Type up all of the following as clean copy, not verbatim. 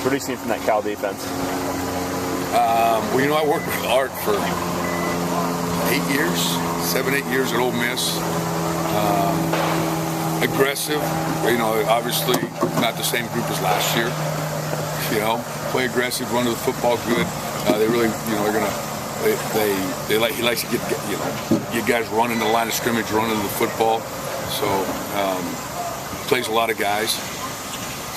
What are you seeing from that Cal defense? Well, you know, I worked with Art for 7, 8 years at Ole Miss. Aggressive, you know, obviously not the same group as last year. You know, play aggressive, run to the football good. They really, you know, he likes to get you guys running the line of scrimmage, running the football. So plays a lot of guys.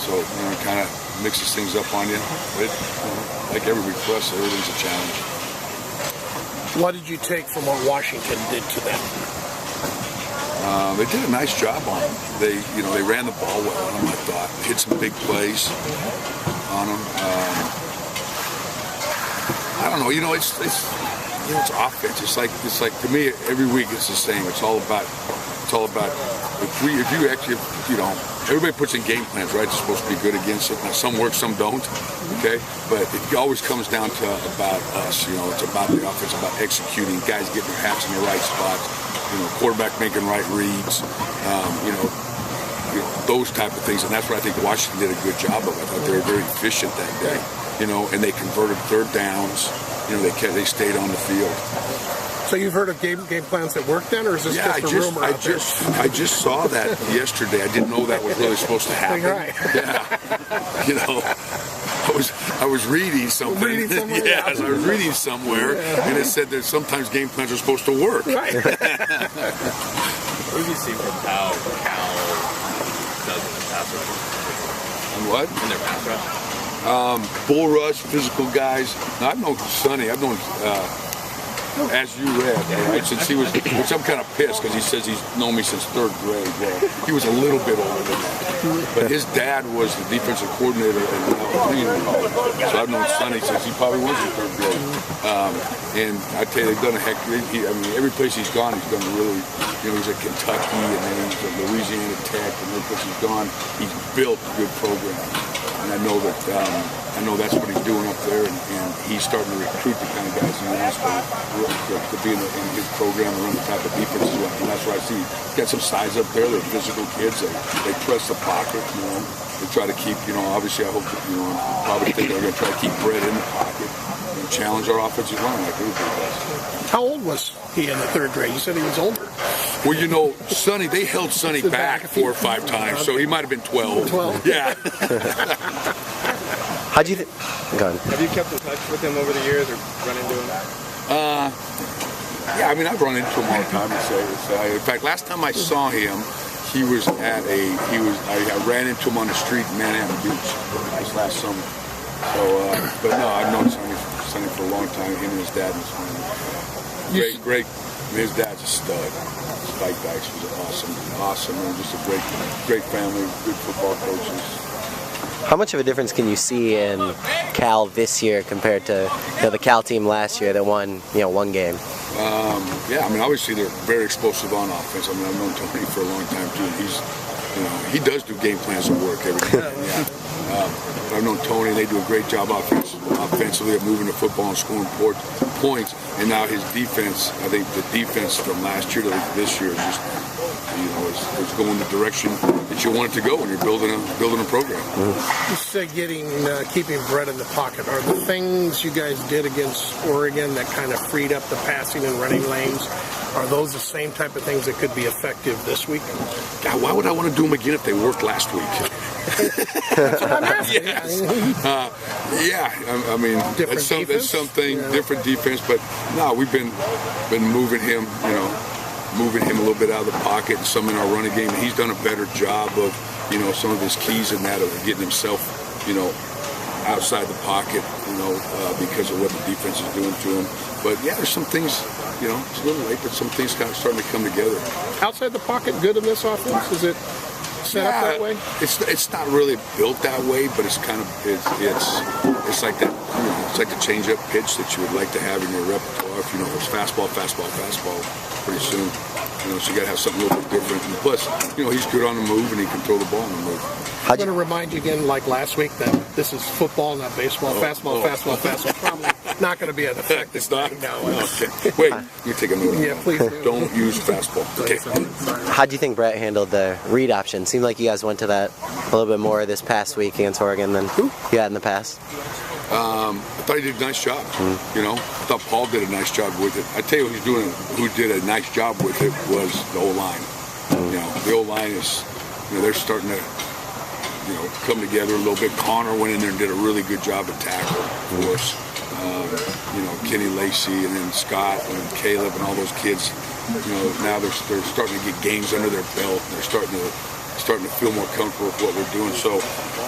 So you know, kind of mixes things up on you. But like every week for us, everything's a challenge. What did you take from what Washington did to them? They did a nice job on them. They ran the ball well on them. I thought hit some big plays on them. I don't know. You know, it's offense. It's like to me every week it's the same. It's all about if you actually, you know, everybody puts in game plans, right? It's supposed to be good against it. Now some work, some don't. Okay, but it always comes down to about us. You know, it's about the offense, about executing, guys getting their hats in the right spots. You know, quarterback making right reads. You know, those type of things, and that's what I think Washington did a good job of. I thought they were very efficient that day. You know, and they converted third downs. You know, they stayed on the field. So you've heard of game plans that work then, or is this just a rumor out there? I just saw that yesterday. I didn't know that was really supposed to happen. Right. Yeah. You know, I was reading something. Yes, I was reading somewhere, and it said that sometimes game plans are supposed to work. What Right. do you see from how Cal does in the pass rush? And what? In their pass rush? Bull rush, physical guys. Now, I've known Sonny. I've known, as you read, right, since he was, which I'm kind of pissed because he says he's known me since 3rd grade. Well, he was a little bit older than that. But his dad was the defensive coordinator at Mazzone College. So I've known Sonny since he probably was in 3rd grade. And I tell you, they've done a heck. I mean, every place he's gone, he's done really. You know, he's at Kentucky, and then he's at Louisiana Tech, and every place he's gone, he's built a good program. And I know that's what he's doing up there, and he's starting to recruit the kind of guys he wants to be in his program and run the type of defense as well. And that's what I see. He's got some size up there. They're physical kids. They press the pocket. You know, they try to keep. You know, obviously, I hope that, you know, I probably think they're going to try to keep Brett in the pocket and challenge our offensive line like everybody does. How old was he in the 3rd grade? You said he was older. Well, you know, Sonny, they held Sonny back 4 or 5 times, so he might have been 12. 12? Yeah. How'd you think? Go ahead. Have you kept in touch with him over the years or run into him? Yeah, I mean, I've run into him all the time. In fact, last time I saw him, he was at I ran into him on the street in Manhattan Beach this last summer. So, but no, I've known Sonny for a long time, him and his dad and his family. Great. His dad's a stud. Spike Dykes was awesome, and just a great family, good football coaches. How much of a difference can you see in Cal this year compared to the Cal team last year that won 1 game? Yeah, I mean, obviously they're very explosive on offense. I mean, I've known Tony for a long time too. He does do game plans that work every day. Yeah. I've known Tony. They do a great job offensively of moving the football and scoring points. And now his defense, I think the defense from last year to this year is just, is going the direction that you want it to go when you're building a program. You said keeping Brett in the pocket. Are the things you guys did against Oregon that kind of freed up the passing and running lanes, are those the same type of things that could be effective this week? God, why would I want to do them again if they worked last week? That's what I'm asking. Yes. I mean, that's something different defense. But no, we've been moving him, moving him a little bit out of the pocket and some in our running game. And he's done a better job of, some of his keys in that of getting himself, outside the pocket, because of what the defense is doing to him. But yeah, there's some things, it's a little late, but some things kind of starting to come together. Outside the pocket, good in this offense? Is it set up that way? It's not really built that way, but it's kind of it's like that. It's like the change-up pitch that you would like to have in your repertoire. If it's fastball, pretty soon. So you got to have something a little bit different. And plus, he's good on the move and he can throw the ball on the move. I'm going to remind you again, like last week, that this is football, not baseball. Fastball. Probably not going to be an effective It's not? thing now. Okay. Wait, you take a note. Yeah, please do. Don't use fastball. Okay. How do you think Brett handled the read option? Seemed like you guys went to that a little bit more this past week against Oregon than you had in the past. I thought he did a nice job. You know, I thought Paul did a nice job with it. I tell you who did a nice job with it was the O-line. You know, the O-line is, you know, they're starting to, you know, come together a little bit. Connor went in there and did a really good job at tackle for us. You know, Kenny Lacey and then Scott and Caleb and all those kids. You know, now they're starting to get games under their belt. They're starting to feel more comfortable with what we're doing. So,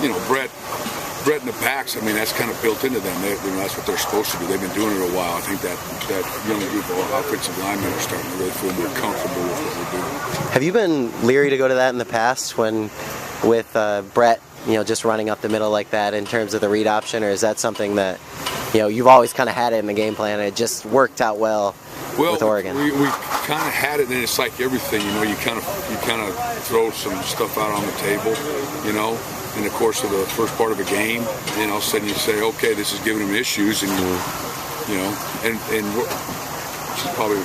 you know, Brett and the Packs, I mean, that's kind of built into them. You know, that's what they're supposed to do. They've been doing it a while. I think that young group of offensive linemen are starting to really feel more comfortable with what we're doing. Have you been leery to go to that in the past with Brett, you know, just running up the middle like that in terms of the read option, or is that something that, you know, you've always kind of had it in the game plan and it just worked out well with Oregon? We kind of had it, and it's like everything, you know, you kind of throw some stuff out on the table, you know, in the course of the first part of a game, and all of a sudden you say, okay, this is giving them issues, and you know, and which is probably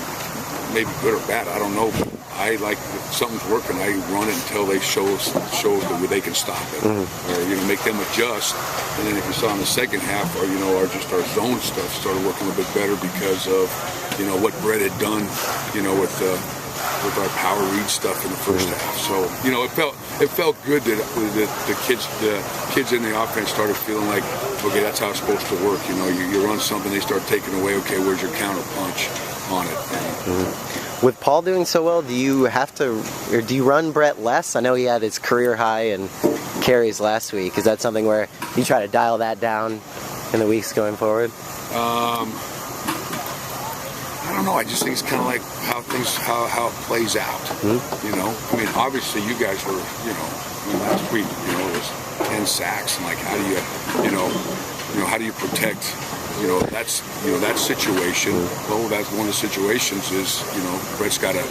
maybe good or bad, I don't know. But I like, if something's working, I run it until they show that they can stop it, or you know, make them adjust. And then if you saw in the second half, or you know, our zone stuff started working a little bit better because of, you know, what Brett had done, you know, with our power read stuff in the first half. So, you know, it felt good that the kids in the offense started feeling like, okay, that's how it's supposed to work. You know, you run something, they start taking away. Okay, where's your counter punch on it? With Paul doing so well, do you have to, or do you run Brett less? I know he had his career high in carries last week. Is that something where you try to dial that down in the weeks going forward? I don't know. I just think it's kind of like how it plays out. You know, I mean, obviously you guys were, you know, I mean, last week, you know, it was 10 sacks, and like, how do how do you protect, you know, that situation? Well, that's one of the situations is, you know, Brett's got to,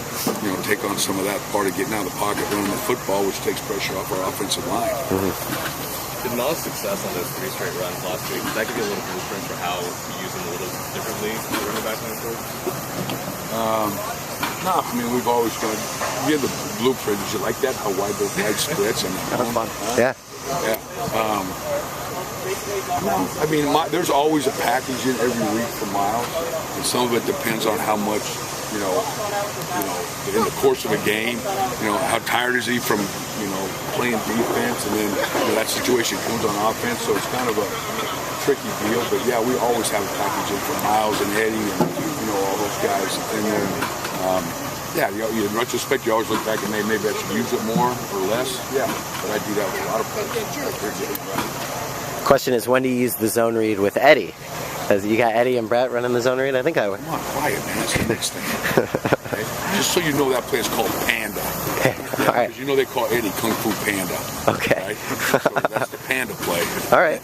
you know, take on some of that part of getting out of the pocket, running the football, which takes pressure off our offensive line. Did Noel's success on those 3 straight runs last week, does that give you a little blueprint for how to use them a little differently as a running back going forward? No, I mean, we've always done, we had the blueprint. Did you like that? How wide those wide splits? That was fun. Yeah. Yeah. I mean, there's always a package in every week for Miles, and some of it depends on how much, you know, in the course of a game, you know, how tired is he from, you know, playing defense, and then, you know, that situation comes on offense, so it's kind of a tricky deal. But yeah, we always have a package in for Miles and Eddie and, you know, all those guys in there. Yeah, in retrospect, you always look back and maybe I should use it more or less. Yeah, but I do that with a lot of players. Question is, when do you use the zone read with Eddie? As you got Eddie and Brett running the zone read? I think I would. Come on, quiet, man. That's the next thing. Okay? Just so you know, that play is called Panda. Yeah, all right. Because you know they call Eddie Kung Fu Panda. Okay. Right? So that's the Panda play. All right.